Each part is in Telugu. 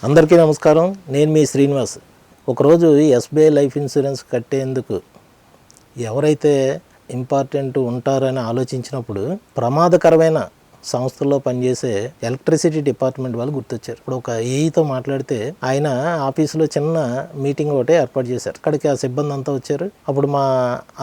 అందరికీ నమస్కారం. నేను మీ శ్రీనివాస్. ఒకరోజు ఎస్బీఐ లైఫ్ ఇన్సూరెన్స్ కట్టేందుకు ఎవరైతే ఇంపార్టెంట్ ఉంటారని ఆలోచించినప్పుడు ప్రమాదకరమైన సంస్థల్లో పనిచేసే ఎలక్ట్రిసిటీ డిపార్ట్మెంట్ వాళ్ళు గుర్తొచ్చారు. ఇప్పుడు ఒక ఏఈతో మాట్లాడితే ఆయన ఆఫీసులో చిన్న మీటింగ్ ఒకటి ఏర్పాటు చేశారు. అక్కడికి ఆ సిబ్బంది అంతా వచ్చారు. అప్పుడు మా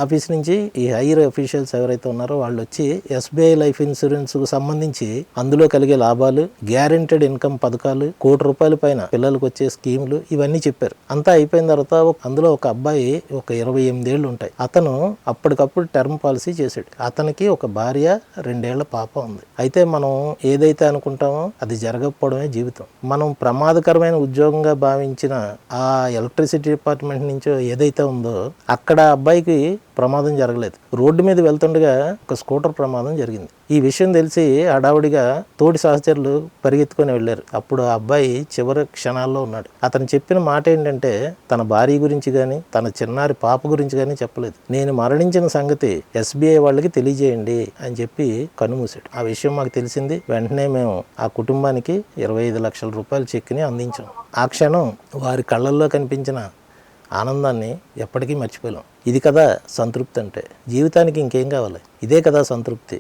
ఆఫీస్ నుంచి ఈ హైయర్ అఫీషియల్స్ ఎవరైతే ఉన్నారో వాళ్ళు వచ్చి ఎస్బీఐ లైఫ్ ఇన్సూరెన్స్ కు సంబంధించి అందులో కలిగే లాభాలు, గ్యారెంటెడ్ ఇన్కమ్ పథకాలు, ₹1,00,00,000 పైన పిల్లలకు వచ్చే స్కీములు ఇవన్నీ చెప్పారు. అంతా అయిపోయిన తర్వాత అందులో ఒక అబ్బాయి ఒక 28 ఏళ్ళు ఉంటాయి. అతను అప్పటికప్పుడు టర్మ్ పాలసీ చేశాడు. అతనికి ఒక భార్య, 2 ఏళ్ల పాప ఉంది. అయితే మనం ఏదైతే అనుకుంటామో అది జరగకపోవడమే జీవితం. మనం ప్రమాదకరమైన ఉద్యోగంగా భావించిన ఆ ఎలక్ట్రిసిటీ డిపార్ట్మెంట్ నుంచి ఏదైతే ఉందో అక్కడ అబ్బాయికి ప్రమాదం జరగలేదు. రోడ్డు మీద వెళ్తుండగా ఒక స్కూటర్ ప్రమాదం జరిగింది. ఈ విషయం తెలిసి హడావుడిగా తోటి సహచరులు పరిగెత్తుకొని వెళ్ళారు. అప్పుడు ఆ అబ్బాయి చివరి క్షణాల్లో ఉన్నాడు. అతను చెప్పిన మాట ఏంటంటే తన భార్య గురించి కానీ తన చిన్నారి పాప గురించి కానీ చెప్పలేదు. నేను మరణించిన సంగతి ఎస్బీఐ వాళ్ళకి తెలియజేయండి అని చెప్పి కన్నుమూసాడు. ఆ విషయం మాకు తెలిసింది. వెంటనే మేము ఆ కుటుంబానికి ₹25 లక్షల చెక్ని అందించాం. ఆ క్షణం వారి కళ్ళల్లో కనిపించిన ఆనందాన్ని ఎప్పటికీ మర్చిపోలేం. ఇది కదా సంతృప్తి అంటే. జీవితానికి ఇంకేం కావాలి? ఇదే కదా సంతృప్తి.